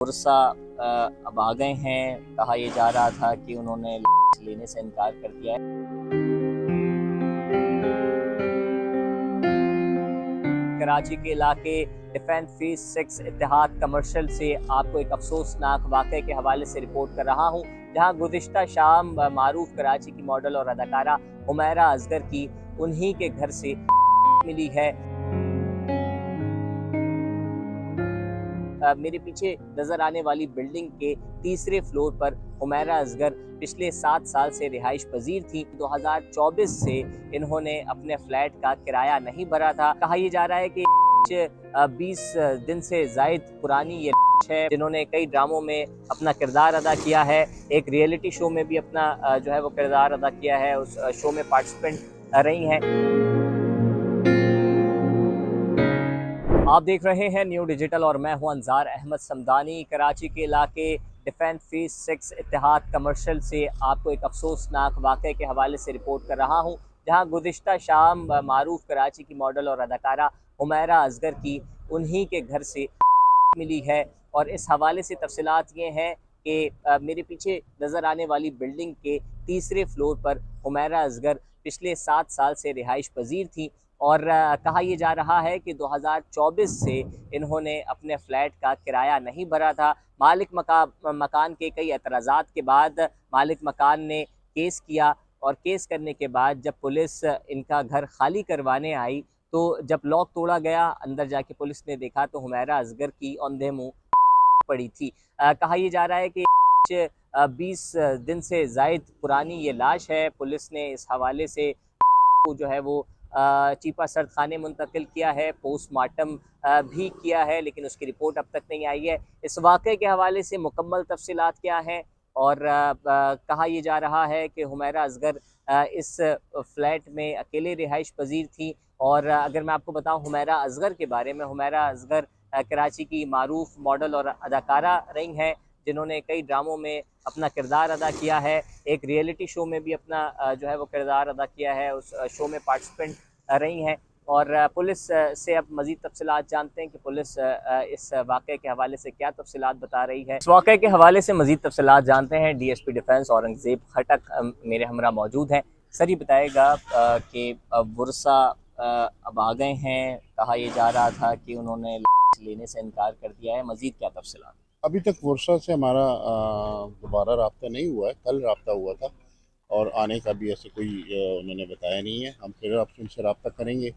Bursa अब आ गए हैं। कहा यह जा रहा था कि उन्होंने लेने से इनकार कर दिया है। कराची के इलाके डिफेंस फीस 6 इत्तेहाद कमर्शियल से आपको एक अफसोसनाक वाक़े के हवाले से रिपोर्ट कर रहा हूँ, जहाँ गुज़िश्ता शाम मारूफ कराची की मॉडल और अदाकारा हुमैरा असगर की उन्हीं के घर से मिली है। मेरे पीछे नजर आने वाली बिल्डिंग के तीसरे फ्लोर पर हुमैरा असगर पिछले 7 साल से रिहाइश पजीर थी। 2024 से इन्होंने अपने फ्लैट का किराया नहीं भरा था। कहा यह जा रहा है कि 20 दिन से जायद पुरानी ये है, जिन्होंने कई ड्रामों में अपना किरदार अदा किया है। एक रियलिटी शो में भी अपना जो है वो किरदार अदा किया है, उस शो में पार्टिसिपेंट रही हैं। आप देख रहे हैं न्यू डिजिटल और मैं हूं अंजार अहमद समदानी। कराची के इलाके डिफेंस फीस 6 इत्तेहाद कमर्शियल से आपको एक अफसोसनाक वाक़े के हवाले से रिपोर्ट कर रहा हूं, जहां गुज़िश्ता शाम मारूफ कराची की मॉडल और अदाकारा हुमैरा असगर की उन्हीं के घर से मिली है। और इस हवाले से तफसीलात ये हैं कि मेरे पीछे नज़र आने वाली बिल्डिंग के तीसरे फ्लोर पर हुमैरा असगर पिछले 7 साल से रिहाइश पजीर थी। और कहा यह जा रहा है कि 2024 से इन्होंने अपने फ्लैट का किराया नहीं भरा था। मालिक मकान के कई एतराज़ात के बाद मालिक मकान ने केस किया, और केस करने के बाद जब पुलिस इनका घर खाली करवाने आई, तो जब लॉक तोड़ा गया, अंदर जाके पुलिस ने देखा तो हुमैरा असगर की औंधे मुँह पड़ी थी। कहा यह जा रहा है कि 20 दिन से जायद पुरानी ये लाश है। पुलिस ने इस हवाले से जो है वो चीपा सर्द खाने मुंतकिल किया है, पोस्टमार्टम भी किया है, लेकिन उसकी रिपोर्ट अब तक नहीं आई है। इस वाक़े के हवाले से मुकम्मल तफसीलात क्या हैं, और कहा यह जा रहा है कि हुमैरा असगर इस फ्लैट में अकेले रिहाइश पजीर थी। और अगर मैं आपको बताऊं हुमैरा असगर के बारे में, हुमैरा असगर कराची की मारूफ मॉडल और अदाकारा रही हैं, जिन्होंने कई ड्रामों में अपना किरदार अदा किया है। एक रियलिटी शो में भी अपना जो है वो किरदार अदा किया है, उस शो में पार्टिसिपेंट रही हैं। और पुलिस से अब मज़ीद तफसीलात जानते हैं कि पुलिस इस वाक़े के हवाले से क्या तफसीलात बता रही है। इस वाक़े के हवाले से मज़ीद तफसीलात जानते हैं। DSP डिफेंस औरंगज़ेब खटक मेरे हमरा मौजूद हैं। सर, ये बताएगा कि बुरसा अब आ गए हैं। कहा यह जा रहा था कि उन्होंने लेने से इनकार कर दिया है। मज़ीद क्या तफसीलात? अभी तक वर्षा से हमारा दोबारा रब्ता नहीं हुआ है। कल रब्ता हुआ था और आने का भी ऐसे कोई उन्होंने बताया नहीं है। हम फिर अब उनसे रब्ता करेंगे।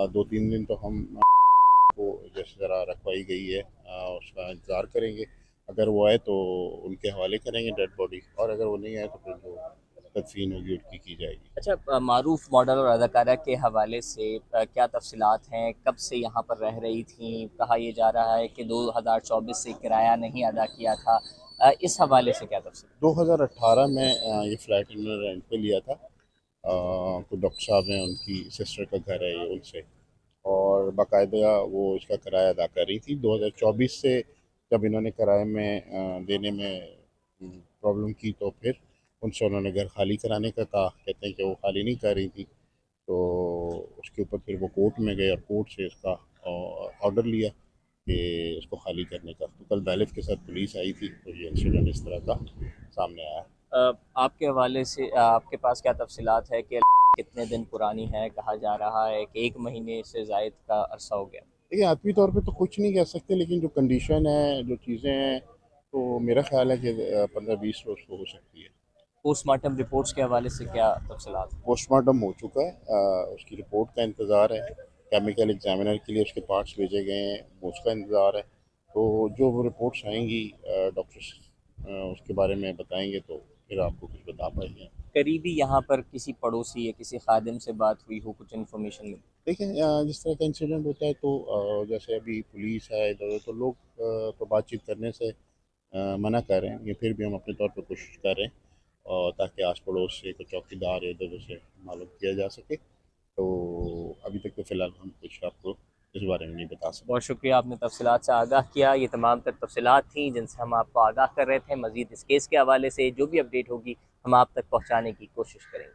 2-3 दिन तो हम को जैसे ज़रा रखवाई गई है उसका इंतज़ार करेंगे। अगर वो आए तो उनके हवाले करेंगे डेड बॉडी, और अगर वो नहीं आए तो फिर जो तदफीन होगी उनकी की जाएगी। अच्छा, मारूफ मॉडल और अदाकारा के हवाले से क्या तफसीलात हैं? कब से यहाँ पर रह रही थी? कहा यह जा रहा है कि 2024 से किराया नहीं अदा किया था। इस हवाले से क्या तफसील? 2018 में ये फ्लैट इन्होंने रेंट पे लिया था। कोई डॉक्टर साहब हैं, उनकी सिस्टर का घर है ये, उनसे, और बाकायदा वो इसका किराया अदा कर रही थी। 2024 से जब इन्होंने किराए में देने में प्रॉब्लम की, तो फिर उनसे उन्होंने घर खाली कराने का कहा। कहते हैं कि वो खाली नहीं कर रही थी, तो उसके ऊपर फिर वो कोर्ट में गए और कोर्ट से इसका ऑर्डर लिया कि इसको खाली करने का। तो कल बैलिफ के साथ पुलिस आई थी, तो ये इंसिडेंट इस तरह का सामने आया। आपके हवाले से आपके पास क्या तफसीलात है कि कितने दिन पुरानी है? कहा जा रहा है कि 1 महीने से ज़ायद का अरसा हो गया। देखिए, आतवी तौर पे तो कुछ नहीं कह सकते, लेकिन जो कंडीशन है, जो चीज़ें हैं, तो मेरा ख्याल है कि 15-20 रोज़ तो हो सकती है। पोस्टमार्टम रिपोर्ट्स के हवाले से क्या तफसीलात? पोस्टमार्टम हो चुका है, उसकी रिपोर्ट का इंतज़ार है। केमिकल एग्जामिनर के लिए उसके पार्ट्स भेजे गए हैं, उसका इंतज़ार है। तो जो वो रिपोर्ट्स आएंगी, डॉक्टर्स उसके बारे में बताएंगे, तो फिर आपको कुछ बता पाएंगे। करीबी यहाँ पर किसी पड़ोसी या किसी खादिम से बात हुई हो, कुछ इन्फॉर्मेशन मिली? देखिए, जिस तरह का इंसिडेंट होता है, तो जैसे अभी पुलिस है इधर, तो लोग तो बातचीत करने से मना कर रहे हैं। ये फिर भी हम अपने तौर पर कोशिश कर रहे हैं, और ताकि आस पड़ोस से कुछ चौकीदार या इधर से मालूम किया जा सके। तो अभी तक तो फ़िलहाल हम कुछ आपको इस बारे में नहीं बता सकते। बहुत शुक्रिया, आपने तफसीलात से आगाह किया। ये तमाम तर तफसीलात थी जिनसे हम आपको आगाह कर रहे थे। मज़ीद इस केस के हवाले से जो भी अपडेट होगी हम आप तक पहुँचाने की कोशिश करेंगे।